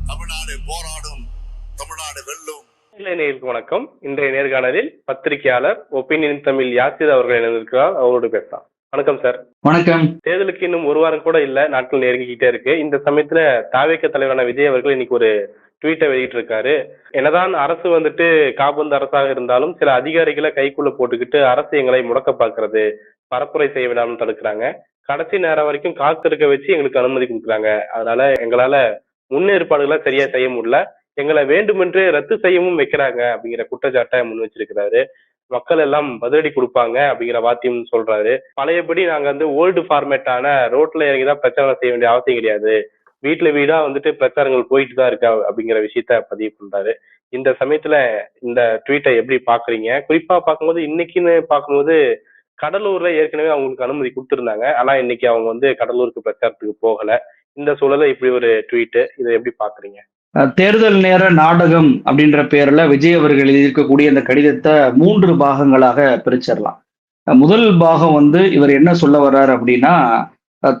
தமிழ்நாடு போராடும், தமிழ்நாடு வெல்லும். நேயர்களுக்கு வணக்கம். இன்றைய நேர்காணலில் பத்திரிகையாளர் ஒப்பீனியன் தமிழ் யாசிர் அவர்கள் இணைந்திருக்கிறார். அவரோடு பேசலாம். வணக்கம் சார். வணக்கம். தேர்தலுக்கு இன்னும் ஒரு வாரம் கூட இல்ல, நாட்கள் நெருங்கிக்கிட்டே இருக்கு. இந்த சமயத்துல தாவேக தலைவரான விஜய் அவர்கள் இன்னைக்கு ஒரு ட்வீட்டை வெளியிட்டு இருக்காரு. என்னதான் அரசு வந்துட்டு காபந்து அரசாக இருந்தாலும் சில அதிகாரிகளை கைக்குள்ள போட்டுக்கிட்டு அரசு எங்களை முடக்க பாக்குறது, பரப்புரை செய்ய விடாமல் தடுக்கிறாங்க, கடைசி நேரம் வரைக்கும் காத்திருக்க வச்சு எங்களுக்கு அனுமதி கொடுக்குறாங்க. அதனால எங்களால முன்னேற்பாடுகளை சரியா செய்ய முடியல, எங்களை வேண்டுமென்று ரத்து செய்யவும் வைக்கிறாங்க அப்படிங்கிற குற்றச்சாட்டை முன் வச்சிருக்கிறாரு. மக்கள் எல்லாம் பதிலடி கொடுப்பாங்க அப்படிங்கிற வாத்தியம் சொல்றாரு. பழையபடி நாங்க வந்து ஓல்டு ஃபார்மேட்டான ரோட்ல இறங்கிதான் பிரச்சாரம் செய்ய வேண்டிய அவசியம் கிடையாது, வீட்டுல வீடா வந்துட்டு பிரச்சாரங்கள் போயிட்டு தான் இருக்கா அப்படிங்கிற விஷயத்த பதிவு பண்றாரு. இந்த சமயத்துல இந்த ட்வீட்டை எப்படி பாக்குறீங்க? குறிப்பா பார்க்கும்போது இன்னைக்குன்னு பார்க்கும்போது கடலூர்ல ஏற்கனவே அவங்களுக்கு அனுமதி கொடுத்திருந்தாங்க. ஆனா இன்னைக்கு அவங்க வந்து கடலூருக்கு பிரச்சாரத்துக்கு போகல. இந்த சூழல இப்படி ஒரு ட்வீட், இதை எப்படி பாக்குறீங்க? தேர்தல் நேர நாடகம் அப்படின்ற பேர்ல விஜய் அவர்கள் எழுதியிருக்கக்கூடிய இந்த கடிதத்தை 3 பாகங்களாக பிரிச்சிடலாம். முதல் பாகம் வந்து இவர் என்ன சொல்ல வர்றாரு அப்படின்னா,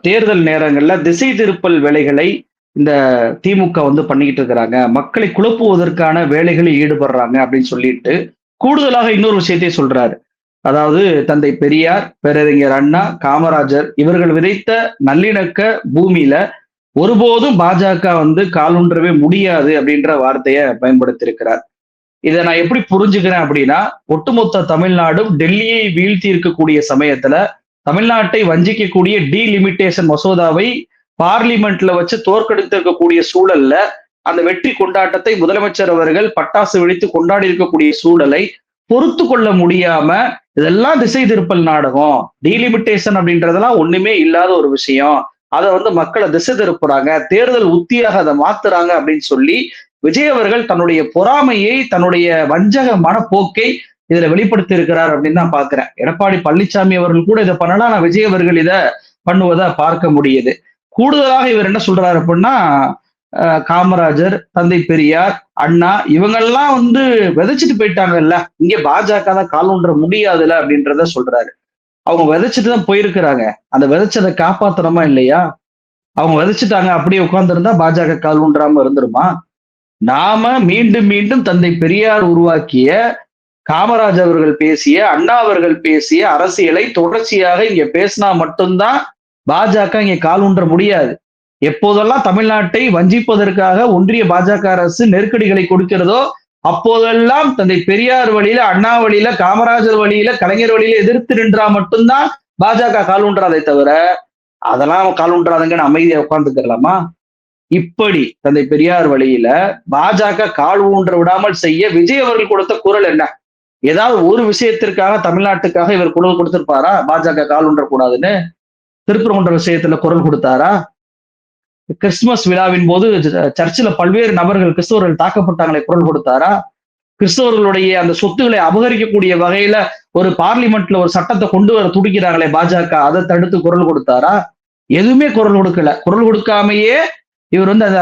தேர்தல் நேரங்கள்ல திசை திருப்பல் வேலைகளை இந்த திமுக வந்து பண்ணிக்கிட்டு இருக்கிறாங்க, மக்களை குழப்புவதற்கான வேலைகளில் ஈடுபடுறாங்க அப்படின்னு சொல்லிட்டு கூடுதலாக இன்னொரு விஷயத்தை சொல்றாரு. அதாவது தந்தை பெரியார், பேரறிஞர் அண்ணா, காமராஜர் இவர்கள் விதைத்த நல்லிணக்க பூமியில ஒருபோதும் பாஜக வந்து காலூன்றவே முடியாது அப்படின்ற வார்த்தையை பயன்படுத்தியிருக்கிறார். இதை நான் எப்படி புரிஞ்சுக்கிறேன் அப்படின்னா, ஒட்டுமொத்த தமிழ்நாடும் டெல்லியை வீழ்த்தி இருக்கக்கூடிய சமயத்துல தமிழ்நாட்டை வஞ்சிக்கக்கூடிய டீலிமிட்டேஷன் மசோதாவை பார்லிமெண்ட்ல வச்சு தோற்கடித்திருக்கக்கூடிய சூழல்ல அந்த வெற்றி கொண்டாட்டத்தை முதலமைச்சர் அவர்கள் பட்டாசு வெடித்து கொண்டாடி இருக்கக்கூடிய சூழலை பொறுத்து கொள்ள முடியாம இதெல்லாம் திசை திருப்பல் நாடகம், டீலிமிட்டேஷன் அப்படின்றதெல்லாம் ஒண்ணுமே இல்லாத ஒரு விஷயம், அதை வந்து மக்களை திசை திருப்புறாங்க, தேர்தல் உத்தியாக அதை மாத்துறாங்க அப்படின்னு சொல்லி விஜய் அவர்கள் தன்னுடைய பொறாமையை, தன்னுடைய வஞ்சக மனப்போக்கை இதுல வெளிப்படுத்தி இருக்கிறார் அப்படின்னு தான் பாக்குறேன். எடப்பாடி பழனிசாமி அவர்கள் கூட இதை பண்ணலாம், நான் விஜய் அவர்கள் இதை பண்ணுவதை பார்க்க முடியுது. கூடுதலாக இவர் என்ன சொல்றாரு அப்படின்னா, காமராஜர், தந்தை பெரியார், அண்ணா இவங்கெல்லாம் வந்து விதைச்சிட்டு போயிட்டாங்கல்ல, இங்க பாஜக தான் கால் ஊன்ற முடியாதுல்ல அப்படின்றத சொல்றாரு. அவங்க விதைச்சிட்டு தான் போயிருக்கிறாங்க, அந்த விதைச்சதை காப்பாத்தணுமா இல்லையா? அவங்க விதைச்சிட்டாங்க அப்படியே உட்கார்ந்துருந்தா பாஜக கால் ஊன்றாம இருந்துருமா? நாம மீண்டும் மீண்டும் தந்தை பெரியார் உருவாக்கிய, காமராஜ் அவர்கள் பேசிய, அண்ணா அவர்கள் பேசிய அரசியலை தொடர்ச்சியாக இங்க பேசினா மட்டும்தான் பாஜக இங்க கால் ஊன்ற முடியாது. எப்போதெல்லாம் தமிழ்நாட்டை வஞ்சிப்பதற்காக ஒன்றிய பாஜக அரசு நெருக்கடிகளை கொடுக்கிறதோ அப்போதெல்லாம் தந்தை பெரியார் வழியில, அண்ணா வழியில, காமராஜர் வழியில, கலைஞர் வழியில எதிர்த்து நின்றா மட்டும்தான் பாஜக கால் ஊன்றாதை தவிர அதெல்லாம் கால் ஊன்றாதுங்கன்னு அமைதியா உட்கார்ந்துக்கலாமா? இப்படி தந்தை பெரியார் வழியில பாஜக கால் ஊன்ற விடாமல் செய்ய விஜய் அவர்கள் கொடுத்த குரல் என்ன? ஏதாவது ஒரு விஷயத்திற்காக தமிழ்நாட்டுக்காக இவர் குரல் கொடுத்திருப்பாரா? பாஜக கால் ஊன்ற கூடாதுன்னு திருப்பரங்குன்ற விஷயத்துல குரல் கொடுத்தாரா? கிறிஸ்துமஸ் விழாவின் போது சர்ச்சில் பல்வேறு நபர்கள், கிறிஸ்தவர்கள் தாக்கப்பட்டாங்களே, குரல் கொடுத்தாரா? கிறிஸ்தவர்களுடைய அந்த சொத்துக்களை அபகரிக்கக்கூடிய வகையில ஒரு பார்லிமெண்ட்ல ஒரு சட்டத்தை கொண்டு வர துடிக்கிறாங்களே பாஜக, அதை தடுத்து குரல் கொடுத்தாரா? எதுவுமே குரல் கொடுக்கல. குரல் கொடுக்காமையே இவர் வந்து அந்த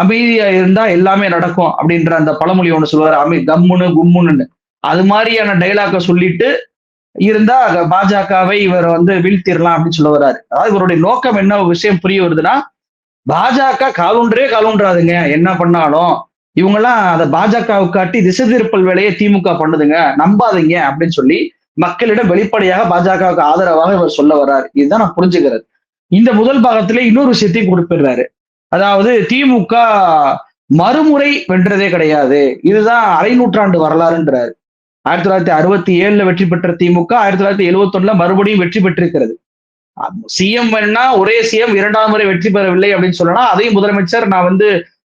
அமைதியா இருந்தா எல்லாமே நடக்கும் அப்படின்ற அந்த பழமொழி ஒண்ணு சொல்லுவாரு, கம்முன்னு கும்முன்னு, அது மாதிரியான டைலாக சொல்லிட்டு இருந்தா பாஜகவை இவர் வந்து வீழ்த்திடலாம் அப்படின்னு சொல்ல வர்றாரு. அதாவது இவருடைய நோக்கம் என்ன விஷயம் புரிய வருதுன்னா, பாஜக காலூன்றாதுங்க என்ன பண்ணாலும், இவங்கெல்லாம் அதை பாஜகவுக்கு காட்டி திசை திருப்பல் வேலையை திமுக பண்ணுதுங்க, நம்பாதீங்க அப்படின்னு சொல்லி மக்களிடம் வெளிப்படையாக பாஜகவுக்கு ஆதரவாக இவர் சொல்ல வர்றாரு. இதுதான் நான் புரிஞ்சுக்கிறது. இந்த முதல் பாகத்திலே இன்னொரு விஷயத்தையும் குறிப்பிடுறாரு. அதாவது திமுக மறுமுறை வென்றதே கிடையாது, இதுதான் அரை நூற்றாண்டு வரலாறுன்றாரு. 1967 வெற்றி பெற்ற திமுக 1971 மறுபடியும் வெற்றி பெற்றிருக்கிறது. சிஎம் வேணா ஒரே சிஎம் 2ஆம் முறை வெற்றி பெறவில்லை அப்படின்னு சொல்லலாம், அதையும் முதலமைச்சர் நான் வந்து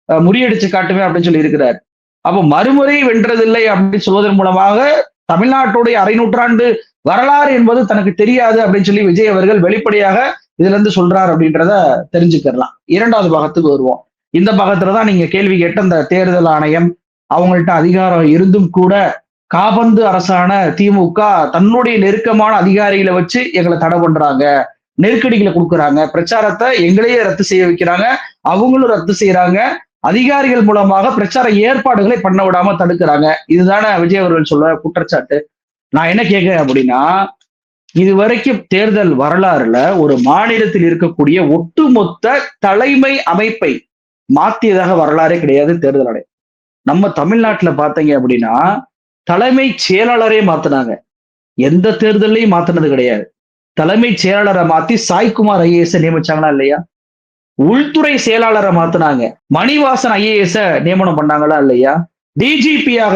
முறியடிச்சு காட்டுவேன் அப்படின்னு சொல்லி இருக்கிறார். அப்போ மறுமுறை வென்றதில்லை அப்படின்னு சொல்வதன் மூலமாக தமிழ்நாட்டுடைய அரை நூற்றாண்டு வரலாறு என்பது தனக்கு தெரியாது அப்படின்னு சொல்லி விஜய் அவர்கள் வெளிப்படையாக இதுல இருந்து சொல்றாரு அப்படின்றத தெரிஞ்சுக்கலாம். 2வது பாகத்துக்கு வருவோம். இந்த பாகத்துலதான் நீங்க கேள்வி கேட்ட இந்த தேர்தல் ஆணையம் அவங்கள்ட்ட அதிகாரம் இருந்தும் கூட காபந்து அரசான திமுக தன்னுடைய நெருக்கமான அதிகாரிகளை வச்சு எங்களை தடை பண்றாங்க, நெருக்கடிகளை கொடுக்குறாங்க, பிரச்சாரத்தை எங்களையே ரத்து செய்ய வைக்கிறாங்க, அவங்களும் ரத்து செய்யறாங்க, அதிகாரிகள் மூலமாக பிரச்சார ஏற்பாடுகளை பண்ண விடாம தடுக்கிறாங்க. இதுதானே விஜய் அவர்கள் சொல்ல குற்றச்சாட்டு. நான் என்ன கேட்கிறேன் அப்படின்னா, இதுவரைக்கும் தேர்தல் வரலாறுல ஒரு மாநிலத்தில் இருக்கக்கூடிய ஒட்டுமொத்த தலைமை அமைப்பை மாத்தியதாக வரலாறே கிடையாது தேர்தல் ஆணையம். நம்ம தமிழ்நாட்டுல பாத்தீங்க அப்படின்னா தலைமை செயலாளரே மாத்தினாங்க. எந்த தேர்தலையும் மாத்தினது கிடையாது. தலைமை செயலாளரை மாத்தி சாய்குமார் ஐஏஎஸ் நியமிச்சாங்களா இல்லையா? உள்துறை செயலாளரை மாத்தினாங்க. மணிவாசன் ஐஏஎஸ் நியமனம் பண்ணாங்களா இல்லையா? டிஜிபியாக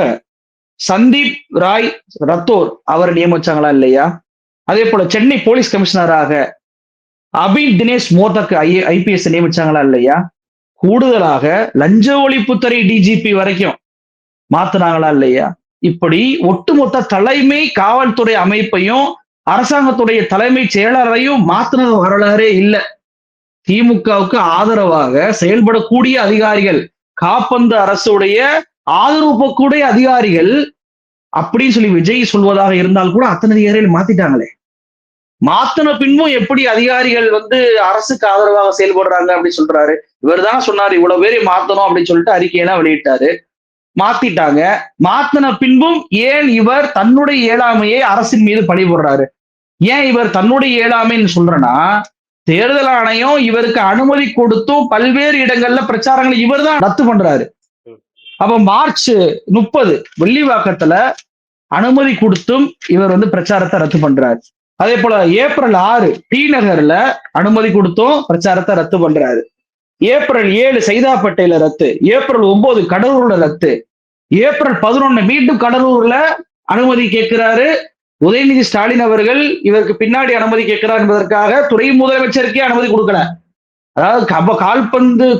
சந்தீப் ராய் ரத்தோர் அவர் நியமிச்சாங்களா இல்லையா? அதே போல சென்னை போலீஸ் கமிஷனராக அபின் தினேஷ் மோதக் ஐபிஎஸ் நியமிச்சாங்களா இல்லையா? கூடுதலாக லஞ்ச ஒழிப்புத்துறை டிஜிபி வரைக்கும் மாத்தினாங்களா இல்லையா? இப்படி ஒட்டுமொத்த தலைமை காவல்துறை அமைப்பையும் அரசாங்கத்துடைய தலைமை செயலாளரையும் மாத்தினது வரலாறே இல்லை. திமுகவுக்கு ஆதரவாக செயல்படக்கூடிய அதிகாரிகள், காப்பந்து அரசுடைய ஆதரவுக்கூடிய அதிகாரிகள் அப்படின்னு சொல்லி விஜய் சொல்வதாக இருந்தால் கூட அத்தனை அதிகாரிகள் மாத்திட்டாங்களே. மாத்தின பின்பும் எப்படி அதிகாரிகள் அரசுக்கு ஆதரவாக செயல்படுறாங்க அப்படின்னு சொல்றாரு. இவர் தான் சொன்னாரு இவ்வளவு பேரை மாத்தணும் அப்படின்னு சொல்லிட்டு அறிக்கையெல்லாம் வெளியிட்டாரு. மாத்திட்டாங்க. மாத்தின பின்பும் ஏன் இவர் தன்னுடைய இயலாமையை அரசின் மீது பழி போடுறாரு? ஏன் இவர் தன்னுடைய இயலாமைன்னு சொல்றேன்னா, தேர்தல் ஆணையம் இவருக்கு அனுமதி கொடுத்தும் பல்வேறு இடங்கள்ல பிரச்சாரங்களை இவர் தான் ரத்து பண்றாரு. அப்ப மார்ச் 30 வெள்ளிவாக்கத்துல அனுமதி கொடுத்தும் இவர் பிரச்சாரத்தை ரத்து பண்றாரு. அதே போல ஏப்ரல் 6 டி நகர்ல அனுமதி கொடுத்தும் பிரச்சாரத்தை ரத்து பண்றாரு. ஏப்ரல் 7 சைதாப்பேட்டையில ரத்து. ஏப்ரல் 9 கடலூர்ல ரத்து. ஏப்ரல் 11 மீண்டும் கடலூர்ல அனுமதி கேட்கிறாரு. உதயநிதி ஸ்டாலின் அவர்கள் இவருக்கு பின்னாடி அனுமதி கேட்கிறார் என்பதற்காக துணை முதலமைச்சருக்கே அனுமதி கொடுக்கல. அதாவது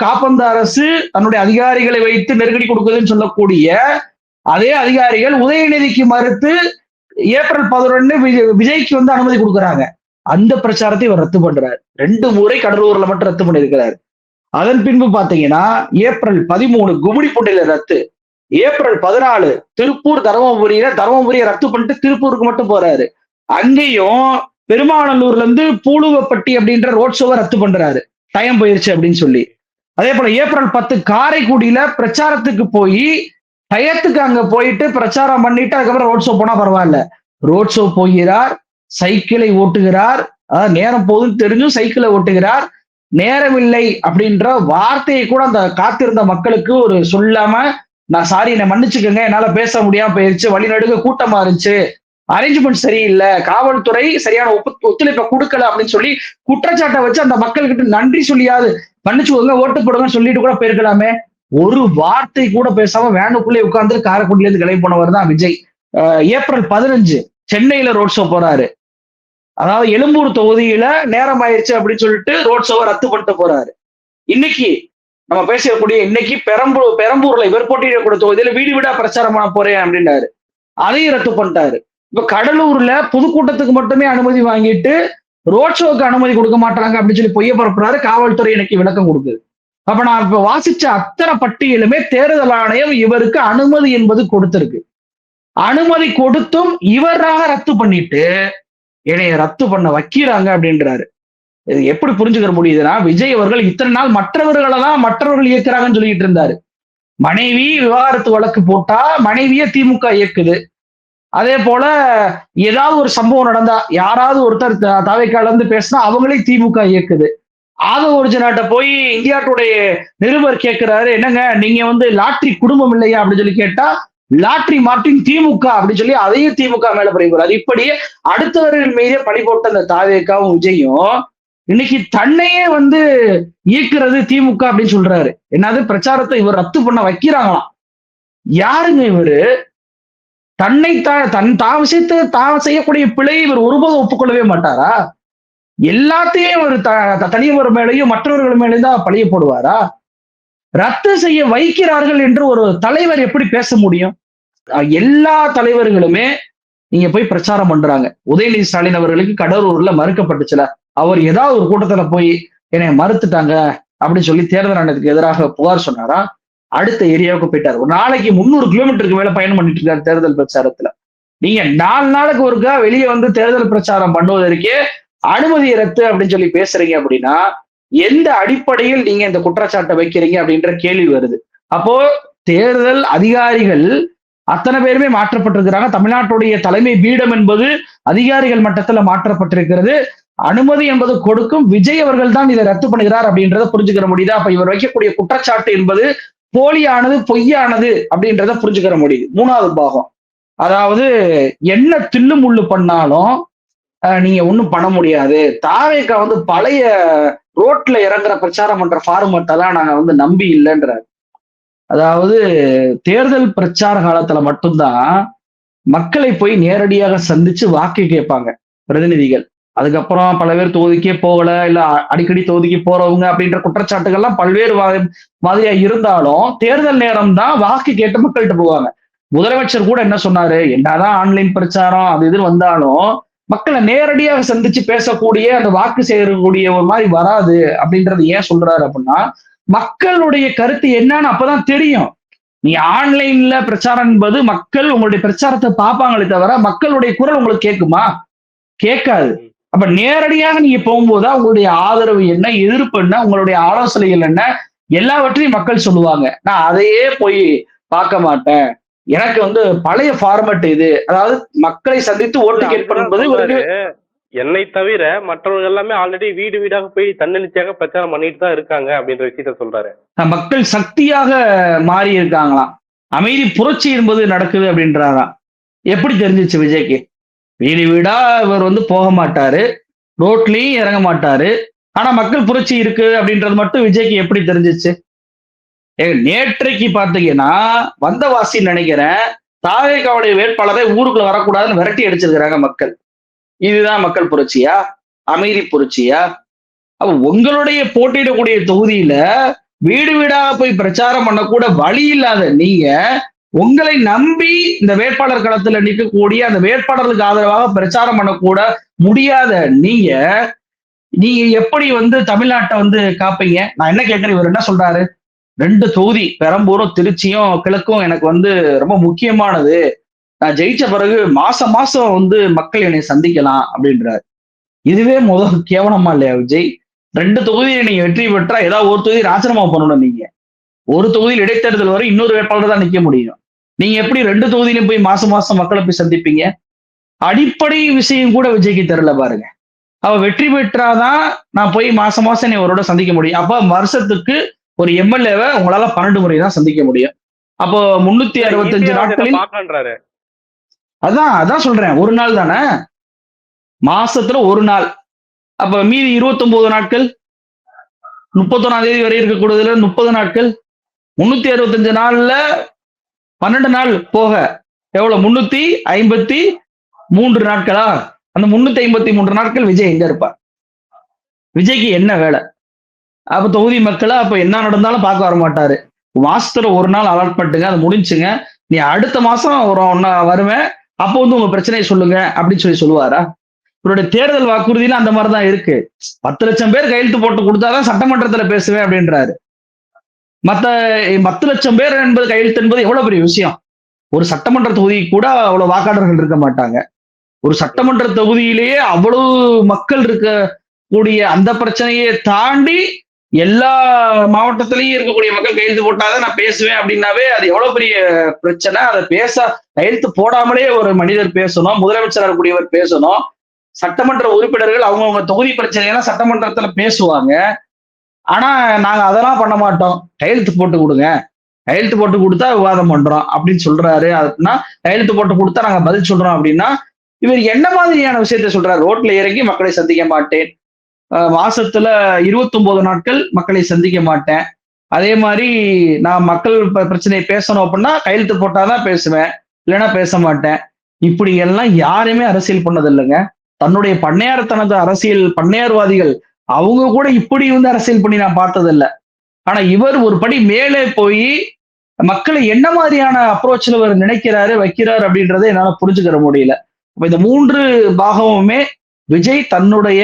காப்பந்து அரசு தன்னுடைய அதிகாரிகளை வைத்து நெருக்கடி கொடுக்குதுன்னு சொல்லக்கூடிய அதே அதிகாரிகள் உதயநிதிக்கு மறுத்து ஏப்ரல் 11 விஜய்க்கு அனுமதி கொடுக்குறாங்க. அந்த பிரச்சாரத்தை இவர் ரத்து பண்றாரு. 2 முறை கடலூர்ல மட்டும் ரத்து பண்ணியிருக்கிறார். அதன் பின்பு பாத்தீங்கன்னா ஏப்ரல் 13 கும்மிடிப்பூண்டியில ரத்து. ஏப்ரல் 14 திருப்பூர் தருமபுரியை ரத்து பண்ணிட்டு திருப்பூருக்கு மட்டும் போறாரு. அங்கேயும் பெருமாநல்லூர்ல இருந்து பூலுவப்பட்டி அப்படின்ற ரோட் ஷோவை ரத்து பண்றாரு, டைம் போயிருச்சு அப்படின்னு சொல்லி. அதே போல ஏப்ரல் 10 காரைக்குடியில பிரச்சாரத்துக்கு போய் டயத்துக்கு அங்க போயிட்டு பிரச்சாரம் பண்ணிட்டு அதுக்கப்புறம் ரோட் ஷோ போனா பரவாயில்ல, ரோட் ஷோ போகிறார், சைக்கிளை ஓட்டுகிறார். அதாவது நேரம் போதுன்னு தெரிஞ்சும் சைக்கிளை ஓட்டுகிறார். நேரமில்லை அப்படின்ற வார்த்தையை கூட அந்த காத்திருந்த மக்களுக்கு ஒரு சொல்லாம, நான் சாரி என்னை மன்னிச்சுக்கோங்க, என்னால பேச முடியாம போயிருச்சு, வழிநடுக கூட்டமா இருந்துச்சு, அரேஞ்ச்மெண்ட் சரியில்லை, காவல்துறை சரியான ஒத்துழைப்பை கொடுக்கல அப்படின்னு சொல்லி குற்றச்சாட்டை வச்சு அந்த மக்கள்கிட்ட நன்றி சொல்லியாவது மன்னிச்சுக்கோங்க ஓட்டு போடுங்க சொல்லிட்டு கூட போயிருக்கலாமே. ஒரு வார்த்தை கூட பேசாம வேனுக்குள்ளே உட்கார்ந்து காரைக்குடியில இருந்து கிளம்பி போனவர் தான் விஜய். ஏப்ரல் 15 சென்னையில ரோட் ஷோ போறாரு. அதாவது எழும்பூர் தொகுதியில நேரம் ஆயிடுச்சு அப்படின்னு சொல்லிட்டு ரோட் ஷோவை ரத்து பண்ணிட்டு போறாரு. இன்னைக்கு நம்ம பேசக்கூடிய இன்னைக்கு பெரம்பூர்ல இவர் போட்டியிடக்கூடிய தொகுதியில வீடு வீடா பிரச்சாரம் பண்ண போறேன் அப்படின்னாரு, அதையும் ரத்து பண்ணிட்டாரு. இப்ப கடலூர்ல பொதுக்கூட்டத்துக்கு மட்டுமே அனுமதி வாங்கிட்டு ரோட் ஷோக்கு அனுமதி கொடுக்க மாட்டாங்க அப்படின்னு சொல்லி பொய்ய பரப்புறாரு. காவல்துறை இன்னைக்கு விளக்கம் கொடுக்குது. அப்ப நான் இப்ப வாசிச்ச அத்தனை பட்டியலுமே தேர்தல் ஆணையம் இவருக்கு அனுமதி என்பது கொடுத்திருக்கு. அனுமதி கொடுத்தும் இவராக ரத்து பண்ணிட்டு என்னைய ரத்து பண்ண வைக்கிறாங்க அப்படின்றாரு. இது எப்படி புரிஞ்சுக்க முடியுதுன்னா, விஜய் அவர்கள் இத்தனை நாள் மற்றவர்கள் இயக்குறாங்கன்னு சொல்லிட்டு இருந்தாரு. மனைவி விவாகரத்து வழக்கு போட்டா மனைவியே திமுக இயக்குது. அதே போல ஏதாவது ஒரு சம்பவம் நடந்தா யாராவது ஒருத்தர் தாவேக்கால இருந்து பேசினா அவங்களே திமுக இயக்குது. ஆதவ ஒரிஜினாட்ட போய் இந்தியா டுடே நிருபர் கேட்கிறாரு, என்னங்க நீங்க லாட்ரி குடும்பம் இல்லையா அப்படின்னு சொல்லி கேட்டா, லாட்ரி மார்டின் திமுக அப்படின்னு சொல்லி அதையும் திமுக மேல பழிபோறாரு. இப்படியே அடுத்தவர்கள் மீதே பழி போட்ட அந்த தாவேக்காவும் விஜயும் இன்னைக்கு தன்னையே ஈர்க்கிறது திமுக அப்படின்னு சொல்றாரு. என்னது பிரச்சாரத்தை இவர் ரத்து பண்ண வைக்கிறாங்களாம். யாருங்க இவரு? தான் விஷயத்தை தான் செய்யக்கூடிய பிழையை இவர் ஒருபோதும் ஒப்புக்கொள்ளவே மாட்டாரா? எல்லாத்தையும் ஒரு தனியவர் மேலேயும் மற்றவர்கள் மேலேயும் தான் பழிய போடுவாரா? ரத்து செய்ய வைக்கிறார்கள் என்று ஒரு தலைவர் எப்படி பேச முடியும்? எல்லா தலைவர்களுமே நீங்க போய் பிரச்சாரம் பண்றாங்க. உதயநிதி ஸ்டாலின் அவர்களுக்கு கடலூர்ல மறுக்கப்பட்டுச்சுல, அவர் ஏதாவது ஒரு கூட்டத்துல போய் என்னை மறுத்துட்டாங்க அப்படின்னு சொல்லி தேர்தல் ஆணையத்துக்கு எதிராக புகார் சொன்னாரா? அடுத்த ஏரியாவுக்கு போயிட்டாரு. ஒரு நாளைக்கு 300 கிலோமீட்டருக்கு மேல பயணம் பண்ணிட்டு இருக்காரு தேர்தல் பிரச்சாரத்துல. நீங்க 4 நாளுக்கு ஒருக்கா வெளியே தேர்தல் பிரச்சாரம் பண்ணுவதற்கே அனுமதி ரத்து அப்படின்னு சொல்லி பேசுறீங்க அப்படின்னா எந்த அடிப்படையில் நீங்க இந்த குற்றச்சாட்டை வைக்கிறீங்க அப்படின்ற கேள்வி வருது. அப்போ தேர்தல் அதிகாரிகள் அத்தனை பேருமே மாற்றப்பட்டிருக்கிறாங்க. தமிழ்நாட்டுடைய தலைமை பீடம் என்பது அதிகாரிகள் மட்டத்துல மாற்றப்பட்டிருக்கிறது. அனுமதி என்பது கொடுக்கும் விஜய் அவர்கள் தான் இதை ரத்து பண்ணுகிறார் அப்படின்றத புரிஞ்சுக்கிற முடியுதா? அப்ப இவர் வைக்கக்கூடிய குற்றச்சாட்டு என்பது போலியானது, பொய்யானது அப்படின்றத புரிஞ்சுக்கிற முடியுது. 3வது பாகம், அதாவது என்ன தில்லு முள்ளு பண்ணாலும் நீங்க ஒண்ணும் பண்ண முடியாது. தாவேக்கா வந்து பழைய ரோட்ல இறங்குற பிரச்சாரம் பண்ற ஃபார்மட் எல்லாம் நாங்க வந்து நம்பி இல்லைன்ற. அதாவது தேர்தல் பிரச்சார காலத்துல மட்டும்தான் மக்களை போய் நேரடியாக சந்திச்சு வாக்கு கேட்பாங்க பிரதிநிதிகள். அதுக்கப்புறம் பல பேர் தொகுதிக்கே போகல, இல்ல அடிக்கடி தொகுதிக்கு போறவங்க அப்படின்ற குற்றச்சாட்டுகள்லாம் பல்வேறு மாதிரியா இருந்தாலும் தேர்தல் நேரம் தான் வாக்கு கேட்டு மக்கள்கிட்ட போவாங்க. முதலமைச்சர் கூட என்ன சொன்னாரு, என்னதான் ஆன்லைன் பிரச்சாரம் அது இது வந்தாலும் மக்களை நேரடியாக சந்திச்சு பேசக்கூடிய அந்த வாக்கு சேரக்கூடிய ஒரு மாதிரி வராது அப்படின்றது ஏன் சொல்றாரு அப்படின்னா, மக்களுடைய கருத்து என்னன்னு அப்பதான் தெரியும். நீ ஆன்லைன்ல பிரச்சாரம் என்பது மக்கள் உங்களுடைய பிரச்சாரத்தை பார்ப்பாங்களே தவிர மக்களுடைய குரல் உங்களுக்கு கேட்குமா? கேட்காது. அப்ப நேரடியாக நீங்க போகும்போதுதான் உங்களுடைய ஆதரவு என்ன, எதிர்ப்பு என்ன, உங்களுடைய ஆலோசனைகள் என்ன, எல்லாவற்றையும் மக்கள் சொல்லுவாங்க. நான் அதையே போய் பார்க்க மாட்டேன். எனக்கு வந்து பழைய ஃபார்மட் இது. அதாவது மக்களை சந்தித்து ஓட்டு கேட்பது என்பது ஒரு என்னை தவிர மற்றவர்கள் எல்லாமே ஆல்ரெடி வீடு வீடாக போய் தன்னெழுச்சியாக பிரச்சாரம் பண்ணிட்டு தான் இருக்காங்க அப்படின்ற விஷயத்த சொல்றாரு. மக்கள் சக்தியாக மாறி இருக்காங்களாம். அமைதி புரட்சி என்பது நடக்குது அப்படின்றாராம். எப்படி தெரிஞ்சிச்சு விஜய்க்கு? வீடு வீடா இவர் வந்து போக மாட்டாரு, ரோட்லயும் இறங்க மாட்டாரு. ஆனா மக்கள் புரட்சி இருக்கு அப்படின்றது மட்டும் விஜய்க்கு எப்படி தெரிஞ்சிச்சு? நேற்றைக்கு பாத்தீங்கன்னா வந்தவாசி நினைக்கிறேன், தாவேக்காவுடைய வேட்பாளரை ஊருக்குள்ள வரக்கூடாதுன்னு விரட்டி அடிச்சிருக்கிறாங்க மக்கள். இதுதான் மக்கள் புரட்சியா? அமைதி புரட்சியா? அப்ப உங்களுடைய போட்டியிடக்கூடிய தொகுதியில வீடு வீடாக போய் பிரச்சாரம் பண்ணக்கூட வழி இல்லாத நீங்க, உங்களை நம்பி இந்த வேட்பாளர் களத்துல நிற்கக்கூடிய அந்த வேட்பாளர்களுக்கு ஆதரவாக பிரச்சாரம் பண்ணக்கூட முடியாத நீங்க நீங்க எப்படி வந்து தமிழ்நாட்டை வந்து காப்பீங்க? நான் என்ன கேட்கிறேன், இவர் என்ன சொல்றாரு, 2 தொகுதி பெரம்பூரும் திருச்சியும் கிழக்கும் எனக்கு வந்து ரொம்ப முக்கியமானது. நான் ஜெயிச்ச பிறகு மாசம் மாசம் வந்து மக்கள் என்னை சந்திக்கலாம் அப்படின்றாரு. இதுவே முதல் கேவலமா இல்லையா விஜய்? 2 தொகுதியை நீங்க வெற்றி பெற்றா ஏதாவது ஒரு தொகுதி ராஜினாமா பண்ணணும். நீங்க ஒரு தொகுதியில் இடைத்தேர்தல் வரை இன்னொரு வேட்பாளர் தான் நிக்க முடியும். நீங்க எப்படி 2 தொகுதியிலும் போய் மாசம் மாசம் மக்களை போய் சந்திப்பீங்க? அடிப்படை விஷயம் கூட விஜய்க்கு தெரியல பாருங்க. அவ வெற்றி பெற்றாதான் நான் போய் மாசம் மாசம் நீ அவரோட சந்திக்க முடியும். அப்ப வருஷத்துக்கு ஒரு எம்எல்ஏவை உங்களால 12 முறை தான் சந்திக்க முடியும். அப்போ 365 நாட்களில் அதான் சொல்றேன், ஒரு நாள் தானே, மாசத்துல ஒரு நாள். அப்ப மீதி 29 நாட்கள், 31ஆம் தேதி வரை இருக்கக்கூடியதுல 30 நாட்கள், 365 நாள்ல 12 நாள் போக எவ்வளவு? 353 நாட்களா? அந்த 353 நாட்கள் விஜய் எங்க இருப்பார்? விஜய்க்கு என்ன வேலை? அப்ப தொகுதி மக்களை அப்ப என்ன நடந்தாலும் பார்க்க வர மாட்டாரு. மாசத்துல ஒரு நாள் அலாட் பண்ணிட்டுங்க, அது முடிஞ்சுங்க, நீ அடுத்த மாசம் வருவேன், அப்போ வந்து உங்க பிரச்சனையை சொல்லுங்க அப்படின்னு சொல்லுவாரா? இவருடைய தேர்தல் வாக்குறுதியில அந்த மாதிரிதான் இருக்கு. 10 லட்சம் பேர் கையெழுத்து போட்டு கொடுத்தாதான் சட்டமன்றத்துல பேசுவேன் அப்படின்றாரு. 10 லட்சம் பேர் என்பது கையெழுத்து என்பது எவ்வளவு பெரிய விஷயம். ஒரு சட்டமன்ற தொகுதி கூட அவ்வளவு வாக்காளர்கள் இருக்க மாட்டாங்க. ஒரு சட்டமன்ற தொகுதியிலேயே அவ்வளவு மக்கள் இருக்கக்கூடிய அந்த பிரச்சனையை தாண்டி எல்லா மாவட்டத்திலையும் இருக்கக்கூடிய மக்கள் கையெழுத்து போட்டாதான் நான் பேசுவேன் அப்படின்னாவே அது எவ்வளவு பெரிய பிரச்சனை. அதை கையெழுத்து போடாமலே ஒரு மனிதர் பேசணும், முதலமைச்சர் இருக்கக்கூடியவர் பேசணும், சட்டமன்ற உறுப்பினர்கள் அவங்கவுங்க தொகுதி பிரச்சனையெல்லாம் சட்டமன்றத்துல பேசுவாங்க. ஆனா நாங்க அதெல்லாம் பண்ண மாட்டோம், கையெழுத்து போட்டு கொடுங்க, கையெழுத்து போட்டு கொடுத்தா விவாதம் பண்றோம் அப்படின்னு சொல்றாரு. அப்படின்னா கையெழுத்து போட்டு கொடுத்தா நாங்க பதில் சொல்றோம் அப்படின்னா இவர் என்ன மாதிரியான விஷயத்த சொல்றாரு? ரோட்ல இறங்கி மக்களை சந்திக்க மாட்டேன், மாசத்துல 29 நாட்கள் மக்களை சந்திக்க மாட்டேன், அதே மாதிரி நான் மக்கள் பிரச்சனையை பேசணும் அப்படின்னா கையெழுத்து போட்டாதான் பேசுவேன், இல்லைன்னா பேச மாட்டேன். இப்படி எல்லாம் யாருமே அரசியல் பண்ணது இல்லைங்க. தன்னுடைய பண்ணையார்த்தனது அரசியல் பண்ணையார்வாதிகள் அவங்க கூட இப்படி வந்து அரசியல் பண்ணி நான் பார்த்தது இல்லை. ஆனா இவர் ஒரு படி மேலே போய் மக்களை என்ன மாதிரியான அப்ரோச்ல இவர் நினைக்கிறாரு வைக்கிறாரு அப்படின்றத என்னால புரிஞ்சுக்கிற முடியல. இந்த 3 பாகமுமே விஜய் தன்னுடைய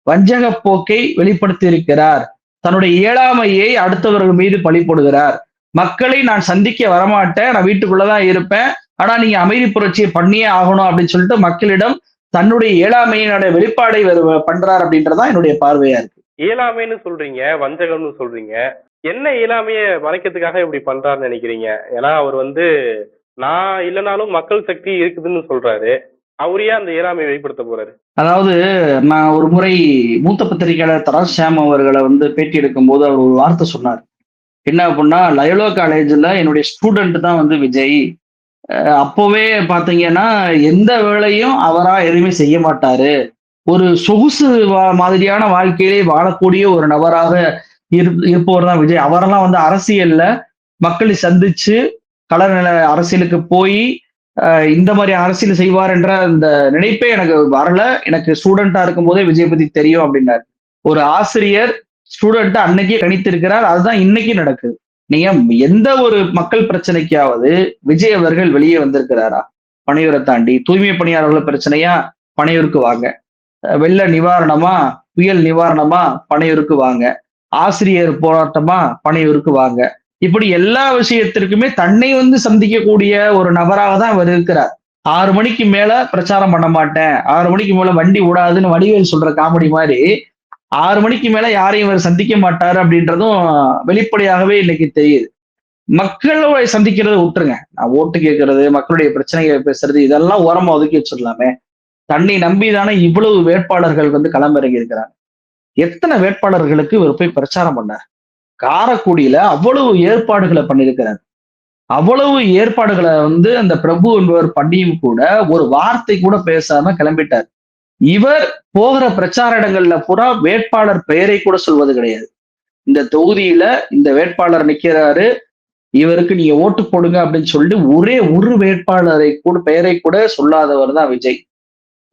வஞ்சக போக்கை வெளிப்படுத்தி இருக்கிறார். தன்னுடைய இயலாமையை அடுத்தவர்கள் மீது பழி போடுகிறார். மக்களை நான் சந்திக்க வரமாட்டேன், நான் வீட்டுக்குள்ளதான் இருப்பேன், ஆனா நீங்க அமைதி புரட்சியை பண்ணியே ஆகணும் அப்படின்னு சொல்லிட்டு மக்களிடம் தன்னுடைய இயலாமையினுடைய வெளிப்பாடை பண்றார் அப்படின்றதான் என்னுடைய பார்வையா இருக்கு. இயலாமைன்னு சொல்றீங்க, வஞ்சகம்னு சொல்றீங்க, என்ன இயலாமையை மறைக்கிறதுக்காக இப்படி பண்றாருன்னு நினைக்கிறீங்க? ஏன்னா அவர் வந்து நான் இல்லைனாலும் மக்கள் சக்தி இருக்குதுன்னு சொல்றாரு. அவரு ஏன் அந்த இயலாமையை வெளிப்படுத்த போறாரு? அதாவது நான் ஒரு முறை மூத்த பத்திரிகையாளர் தராஸ் ஷாம் அவர்களை வந்து பேட்டி எடுக்கும்போது அவர் ஒரு வார்த்தை சொன்னார். என்ன அப்படின்னா, லயோலா காலேஜ்ல என்னுடைய ஸ்டூடெண்ட் தான் வந்து விஜய். அப்போவே பாத்தீங்கன்னா எந்த வேலையும் அவரா எதுவுமே செய்ய மாட்டாரு. ஒரு சொகுசு மாதிரியான வாழ்க்கையிலே வாழக்கூடிய ஒரு நபராக இருப்பவர் தான் விஜய். அவரெல்லாம் வந்து அரசியல்ல மக்களை சந்திச்சு களநில அரசியலுக்கு போய் இந்த மாதிரி அரசியல் செய்வார் என்ற அந்த நினைப்பே எனக்கு வரல. எனக்கு ஸ்டூடெண்டா இருக்கும் போதே விஜய் பத்தி தெரியும் அப்படின்னாரு. ஒரு ஆசிரியர் ஸ்டூடெண்ட் அன்னைக்கே கணித்திருக்கிறார். அதுதான் இன்னைக்கு நடக்குது. நீங்க எந்த ஒரு மக்கள் பிரச்சனைக்காவது விஜய் அவர்கள் வெளியே வந்திருக்கிறாரா? பனையூரை தாண்டி தூய்மை பணியாளர்கள் பிரச்சனையா பனையூருக்கு வாங்க. வெள்ள நிவாரணமா, புயல் நிவாரணமா பனையூருக்கு வாங்க. ஆசிரியர் போராட்டமா பனையூருக்கு வாங்க. இப்படி எல்லா விஷயத்திற்குமே தன்னை வந்து சந்திக்கக்கூடிய ஒரு நபராக தான் அவர் இருக்கிறார். 6 மணிக்கு மேல பிரச்சாரம் பண்ண மாட்டேன், 6 மணிக்கு மேல வண்டி விடாதுன்னு வடிவேல் சொல்ற காமெடி மாதிரி 6 மணிக்கு மேல யாரையும் இவர் சந்திக்க மாட்டாரு அப்படின்றதும் வெளிப்படையாகவே இன்னைக்கு தெரியுது. மக்களை சந்திக்கிறத விட்டுருங்க. நான் ஓட்டு கேட்கறது, மக்களுடைய பிரச்சனைகளை பேசுறது இதெல்லாம் ஓரமா ஒதுக்கி வச்சிடலாமே. தன்னை நம்பிதானே இவ்வளவு வேட்பாளர்கள் வந்து களமிறங்கி இருக்கிறாங்க. எத்தனை வேட்பாளர்களுக்கு இவர் போய் பிரச்சாரம் பண்ணார்? காரைக்குடியில அவ்வளவு ஏற்பாடுகளை பண்ணியிருக்கிறார். அவ்வளவு ஏற்பாடுகளை வந்து அந்த பிரபு என்பவர் பண்ணியும் கூட ஒரு வார்த்தை கூட பேசாம கிளம்பிட்டார். இவர் போகிற பிரச்சார இடங்கள்ல பூரா வேட்பாளர் பெயரை கூட சொல்வது கிடையாது. இந்த தொகுதியில இந்த வேட்பாளர் நிக்கிறாரு, இவருக்கு நீங்க ஓட்டு போடுங்க அப்படின்னு சொல்லிட்டு ஒரே ஒரு வேட்பாளரை கூட பெயரை கூட சொல்லாதவர் தான் விஜய்.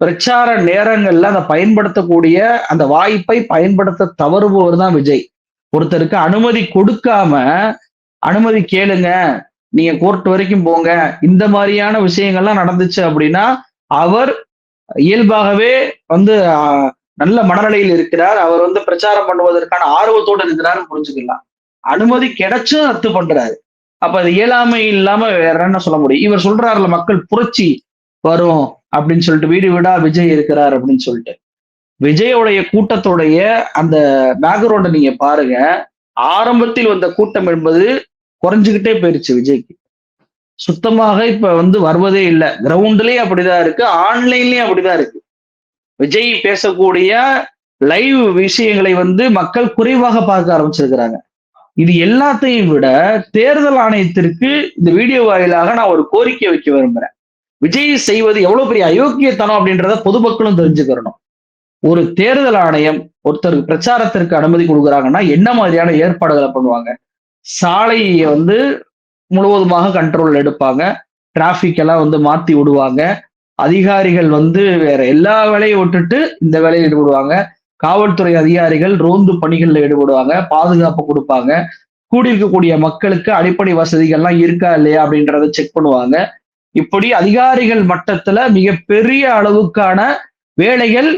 பிரச்சார நேரங்கள்ல அதை பயன்படுத்தக்கூடிய அந்த வாய்ப்பை பயன்படுத்த தவறுபவர் தான் விஜய். ஒருத்தருக்கு அனுமதி கொடுக்காம அனுமதி கேளுங்க, நீங்க கோர்ட் வரைக்கும் போங்க, இந்த மாதிரியான விஷயங்கள்லாம் நடந்துச்சு அப்படின்னா அவர் இயல்பாகவே வந்து நல்ல மனநிலையில் இருக்கிறார். அவர் வந்து பிரச்சாரம் பண்ணுவதற்கான ஆர்வத்தோடு இருக்கிறாருன்னு புரிஞ்சுக்கலாம். அனுமதி கிடைச்சும் ரத்து பண்றாரு. அப்ப அது இயலாமை இல்லாம வேற என்ன சொல்ல முடியும்? இவர் சொல்றாருல மக்கள் புரட்சி வரும் அப்படின்னு சொல்லிட்டு வீடு வீடா விஜய் இருக்கிறார் அப்படின்னு சொல்லிட்டு. விஜயோடைய கூட்டத்தோடைய அந்த பேக்ரவுண்ட நீங்க பாருங்க. ஆரம்பத்தில் வந்த கூட்டம் என்பது குறைஞ்சுக்கிட்டே போயிருச்சு விஜய்க்கு. சுத்தமாக இப்ப வந்து வருவதே இல்லை. கிரவுண்ட்லயும் அப்படிதான் இருக்கு, ஆன்லைன்லயும் அப்படிதான் இருக்கு. விஜய் பேசக்கூடிய லைவ் விஷயங்களை வந்து மக்கள் குறைவாக பார்க்க ஆரம்பிச்சிருக்கிறாங்க. இது எல்லாத்தையும் விட தேர்தல் ஆணையத்திற்கு இந்த வீடியோ வாயிலாக நான் ஒரு கோரிக்கை வைக்க விரும்புறேன். விஜய் செய்வது எவ்வளவு பெரிய அயோக்கியத்தனம் அப்படின்றத பொதுமக்களும் தெரிஞ்சுக்கிறணும். ஒரு தேர்தல் ஆணையம் ஒருத்தருக்கு பிரச்சாரத்திற்கு அனுமதி கொடுக்குறாங்கன்னா என்ன மாதிரியான ஏற்பாடுகளை பண்ணுவாங்க? சாலையை வந்து முழுவதுமாக கண்ட்ரோல் எடுப்பாங்க, டிராபிக் எல்லாம் வந்து மாத்தி விடுவாங்க, அதிகாரிகள் வந்து வேற எல்லா வேலையும் விட்டுட்டு இந்த வேலையில் ஈடுபடுவாங்க, காவல்துறை அதிகாரிகள் ரோந்து பணிகள்ல ஈடுபடுவாங்க, பாதுகாப்பு கொடுப்பாங்க, கூடியிருக்கக்கூடிய மக்களுக்கு அடிப்படை வசதிகள்லாம் இருக்கா இல்லையா அப்படின்றத செக் பண்ணுவாங்க. இப்படி அதிகாரிகள் மட்டத்துல மிகப்பெரிய அளவுக்கான வேலைகள்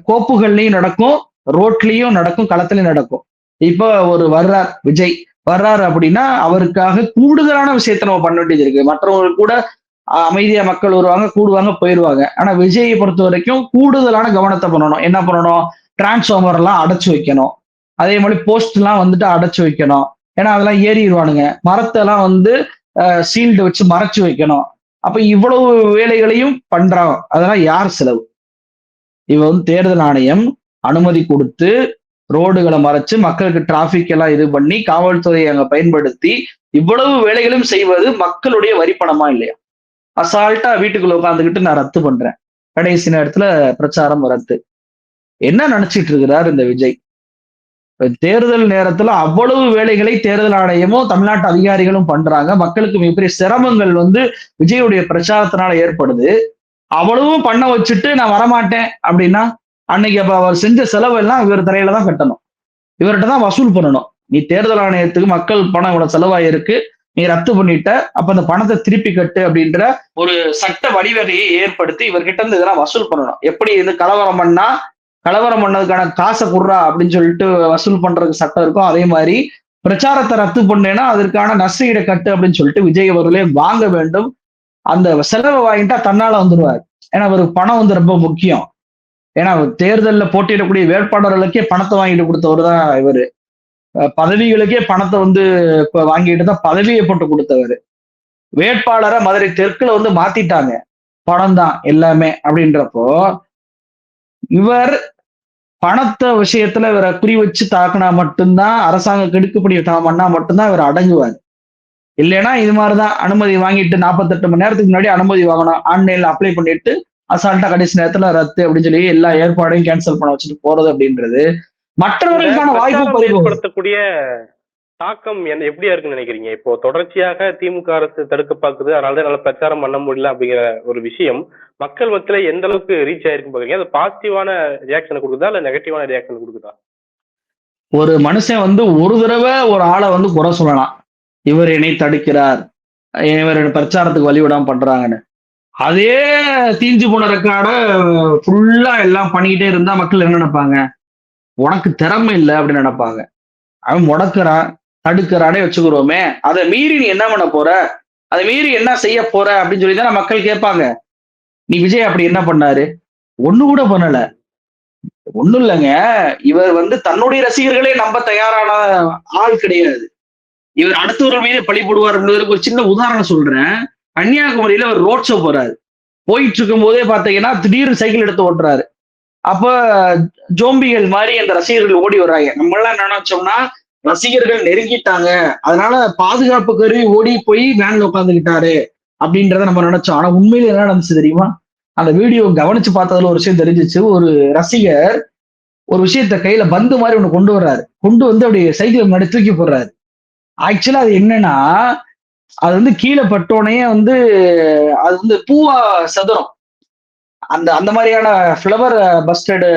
கோப்புகள்லயும் நடக்கும், ரோட்லயும் நடக்கும், களத்திலையும் நடக்கும். இப்ப ஒரு வர்றார் விஜய் வர்றாரு அப்படின்னா அவருக்காக கூடுதலான விஷயத்த நம்ம பண்ண வேண்டியது இருக்கு. மற்றவங்களுக்கு கூட அமைதியா மக்கள் வருவாங்க, கூடுவாங்க, போயிடுவாங்க. ஆனா விஜயை பொறுத்த வரைக்கும் கூடுதலான கவனத்தை பண்ணணும். என்ன பண்ணணும்? டிரான்ஸ்ஃபார்மர் எல்லாம் அடைச்சு வைக்கணும். அதே மாதிரி போஸ்ட் எல்லாம் வந்துட்டு அடைச்சு வைக்கணும். ஏன்னா அதெல்லாம் ஏறிடுவானுங்க. மரத்தை எல்லாம் வந்து சீல்டு வச்சு மறைச்சு வைக்கணும். அப்ப இவ்வளவு வேலைகளையும் பண்றாங்க. அதெல்லாம் யார் செலவு? இவ வந்து தேர்தல் ஆணையம் அனுமதி கொடுத்து ரோடுகளை மறைச்சு மக்களுக்கு டிராபிக் எல்லாம் இது பண்ணி காவல்துறையை அங்க பயன்படுத்தி இவ்வளவு வேலைகளும் செய்வது மக்களுடைய வரிப்பணமா இல்லையா? அசால்ட்டா வீட்டுக்குள்ள உட்காந்துக்கிட்டு நான் ரத்து பண்றேன், கடைசி நேரத்துல பிரச்சாரம் ரத்து. என்ன நினைச்சிட்டு இருக்கிறார் இந்த விஜய்? தேர்தல் நேரத்துல அவ்வளவு வேலைகளை தேர்தல் ஆணையமும் தமிழ்நாட்டு அதிகாரிகளும் பண்றாங்க. மக்களுக்கு மிகப்பெரிய சிரமங்கள் வந்து விஜயுடைய பிரச்சாரத்தினால ஏற்படுது. அவ்வளவும் பண்ண வச்சுட்டு நான் வரமாட்டேன் அப்படின்னா அன்னைக்கு அப்ப அவர் செஞ்ச செலவெல்லாம் இவர் தலையில தான் கட்டணும், இவர்கிட்ட தான் வசூல் பண்ணணும். நீ தேர்தல் ஆணையத்துக்கு மக்கள் பணம் இவ்வளவு செலவாயிருக்கு, நீ ரத்து பண்ணிட்ட, அப்ப அந்த பணத்தை திருப்பி கட்டு அப்படின்ற ஒரு சட்ட வழிவகையை ஏற்படுத்தி இவர்கிட்ட இருந்து இதெல்லாம் வசூல் பண்ணணும். எப்படி இது கலவரம் பண்ணதுக்கான காசை குடுறா அப்படின்னு சொல்லிட்டு வசூல் பண்றதுக்கு சட்டம் இருக்கும். அதே மாதிரி பிரச்சாரத்தை ரத்து பண்ணேன்னா அதற்கான நஷ்டஈடை கட்டு அப்படின்னு சொல்லிட்டு விஜய் அவர்களே வாங்க வேண்டும். அந்த செலவை வாங்கிட்டா தன்னால வந்துடுவார். ஏன்னா அவருக்கு பணம் வந்து ரொம்ப முக்கியம். ஏன்னா தேர்தலில் போட்டியிடக்கூடிய வேட்பாளர்களுக்கே பணத்தை வாங்கிட்டு கொடுத்தவர் தான் இவரு. பதவிகளுக்கே பணத்தை வந்து வாங்கிட்டு தான் பதவியை போட்டு கொடுத்தவர். வேட்பாளரை மதுரை தெற்குல வந்து மாத்திட்டாங்க. பணம் தான் எல்லாமே அப்படின்றப்போ இவர் பணத்தை விஷயத்துல இவரை குறி வச்சு தாக்குனா மட்டும்தான், அரசாங்கம் கெடுக்கப்படி பண்ணா மட்டும்தான் இவர் அடங்குவார். இல்லைன்னா இது மாதிரிதான் அனுமதி வாங்கிட்டு 48 மணி நேரத்துக்கு முன்னாடி அனுமதி வாங்கணும், ஆன்லைன்ல அப்ளை பண்ணிட்டு அசால்ட்டா கடைசி நேரத்துல ரத்து அப்படின்னு சொல்லி எல்லா ஏற்பாடையும் கேன்சல் பண்ண வச்சுட்டு போறது அப்படின்றது மற்றவர்களுக்கான வாய்ப்பு பறிபோகுது. ஏற்படுத்தக்கூடிய தாக்கம் எப்படியா இருக்குன்னு நினைக்கிறீங்க? இப்போ தொடர்ச்சியாக திமுக அரசு தடுக்க பார்க்குது, அதனாலதான் என்னால பிரச்சாரம் பண்ண முடியல அப்படிங்கிற ஒரு விஷயம் மக்கள் மத்தியில எந்த அளவுக்கு ரீச் ஆயிருக்கும் பாக்குறீங்க? அது பாசிட்டிவான ரியாக்ஷன் கொடுக்குதா இல்ல நெகட்டிவான ரியாக்ஷன் கொடுக்குதா? ஒரு மனுஷன் வந்து ஒரு தடவை ஒரு ஆளை வந்து குறை சொல்லலாம், இவர் என்னை தடுக்கிறார், இவர் பிரச்சாரத்துக்கு வழிவிடாம பண்றாங்கன்னு. அதே தீஞ்சு போன ரெக்கார்ட ஃபுல்லா எல்லாம் பண்ணிக்கிட்டே இருந்தா மக்கள் என்ன நினைப்பாங்க? உனக்கு திறமை இல்லை அப்படின்னு நினைப்பாங்க. அவன் முடக்குறான், தடுக்கிறானே வச்சுக்கிறோமே, அதை மீறி நீ என்ன பண்ண போற, அதை மீறி என்ன செய்ய போற அப்படின்னு சொல்லி தானே மக்கள் கேட்பாங்க. நீ விஜய் அப்படி என்ன பண்ணாரு? ஒண்ணு கூட பண்ணல. ஒண்ணும் இல்லைங்க, இவர் வந்து தன்னுடைய ரசிகர்களே நம்ப தயாரான ஆள் கிடையாது. இவர் அடுத்தவர்கள் மீது பழி போடுவார் என்பதற்கு ஒரு சின்ன உதாரணம் சொல்றேன். கன்னியாகுமரியில அவர் ரோட் ஷோ போறாரு. போயிட்டு இருக்கும் போதே பாத்தீங்கன்னா திடீர்னு சைக்கிள் எடுத்து ஓட்டுறாரு. அப்ப ஜோம்பிகள் மாதிரி அந்த ரசிகர்கள் ஓடி வர்றாங்க. நம்ம எல்லாம் என்ன நினைச்சோம்னா, ரசிகர்கள் நெருங்கிட்டாங்க, அதனால பாதுகாப்பு கருவி ஓடி போய் வேன்ல உட்காந்துக்கிட்டாரு அப்படின்றத நம்ம நினைச்சோம். ஆனா உண்மையில என்ன நடந்துச்சு தெரியுமா? அந்த வீடியோ கவனிச்சு பார்த்ததுல ஒரு விஷயம் தெரிஞ்சிச்சு. ஒரு ரசிகர் ஒரு விஷயத்த கையில பந்து மாதிரி ஒண்ணு கொண்டு வர்றாரு. கொண்டு வந்து அப்படி சைக்கிள் முன்னாடி தூக்கி போடுறாரு. ஆக்சுவலா அது என்னன்னா, அது வந்து கீழே பட்டோனே வந்து அது வந்து பூவா சதுரம். அந்த அந்த மாதிரியான ஃபிளவர் பஸ்டர்டு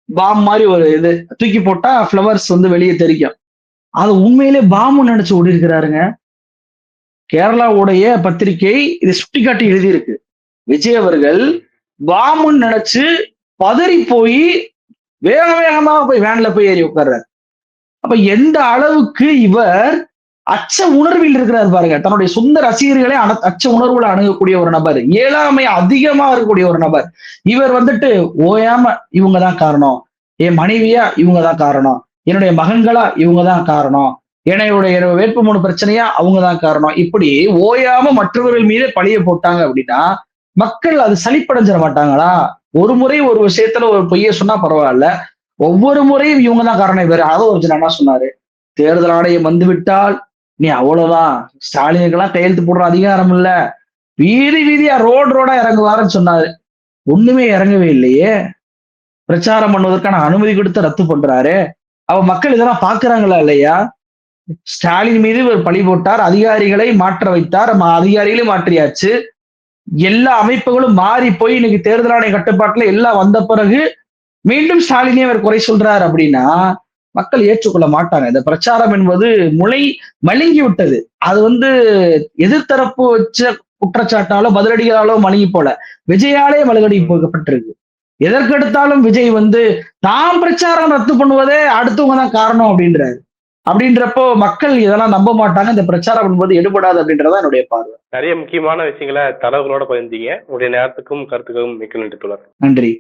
பாம் மாதிரி ஒரு இது தூக்கி போட்டா ஃபிளவர்ஸ் வந்து வெளியே தெரிக்கும். அது உண்மையிலே பாம்பு நினைச்சு ஓடி இருக்கிறாருங்க. கேரளாவுடைய பத்திரிகை இதை சுட்டிக்காட்டி எழுதியிருக்கு. விஜய் அவர்கள் பாம்புன்னு நினைச்சு பதறி போய் வேக வேகமா போய் வேன்ல போய் ஏறி உட்கார்றாரு. அப்ப எந்த அளவுக்கு இவர் அச்ச உணர்வில் இருக்கிறார் பாருங்க. தன்னுடைய சொந்த ரசிகர்களே அச்ச உணர்வுல அணுகக்கூடிய ஒரு நபர், இயலாமை அதிகமா இருக்கக்கூடிய ஒரு நபர். இவர் வந்துட்டு ஓயாம இவங்கதான் காரணம், என் மனைவியா இவங்கதான் காரணம், என்னுடைய மகன்களா இவங்கதான் காரணம், என்னுடைய வேட்புமனு பிரச்சனையா அவங்கதான் காரணம், இப்படி ஓயாம மற்றவர்கள் மீதே பழிய போட்டாங்க அப்படின்னா மக்கள் அது சலிப்படைஞ்சிட மாட்டாங்களா? ஒரு முறை ஒரு விஷயத்துல ஒரு பொய்ய சொன்னா பரவாயில்ல, ஒவ்வொரு முறையும் இவங்கதான் காரணம். இவர் அதை ஒரு என்ன சொன்னாரு, தேர்தல் ஆணையம் வந்து விட்டால் நீ அவ்வளவுதான், ஸ்டாலினுக்கெல்லாம் கையெழுத்து போடுற அதிகாரம் இல்ல, வீதி வீதியா ரோடா இறங்குவாருன்னு சொன்னாரு. ஒண்ணுமே இறங்கவே இல்லையே. பிரச்சாரம் பண்ணுவதற்கான அனுமதி கொடுத்து ரத்து பண்றாரு. அவ மக்கள் இதெல்லாம் பாக்குறாங்களா இல்லையா? ஸ்டாலின் மீது ஒரு பழி போட்டார், அதிகாரிகளை மாற்ற வைத்தார், அதிகாரிகளையும் மாற்றியாச்சு, எல்லா அமைப்புகளும் மாறி போய் இன்னைக்கு தேர்தல் ஆணைய கட்டுப்பாட்டுல எல்லாம் வந்த பிறகு மீண்டும் ஸ்டாலினே அவர் குறை சொல்றாரு அப்படின்னா மக்கள் ஏற்றுக்கொள்ள மாட்டாங்க. இந்த பிரச்சாரம் என்பது மழுங்கி விட்டது. அது வந்து எதிர்த்தரப்பு வச்ச குற்றச்சாட்டாலோ பதிலடிகளாலோ மழுங்கி போல, விஜயாலே மழுகடி போக்கப்பட்டிருக்கு. எதற்கெடுத்தாலும் விஜய் வந்து தாம் பிரச்சாரம் ரத்து பண்ணுவதே அடுத்தவங்க தான் காரணம் அப்படின்றாரு. அப்படின்றப்போ மக்கள் இதெல்லாம் நம்ப மாட்டாங்க. இந்த பிரச்சாரம் என்பது எடுபடாது அப்படின்றதான் என்னுடைய பார்வை. நிறைய முக்கியமான விஷயங்களை தரவுகளோட பகிர்ந்தீங்க. உங்களுடைய நேரத்துக்கும் கருத்துக்கும் மிக்க நன்றி தோழர். நன்றி.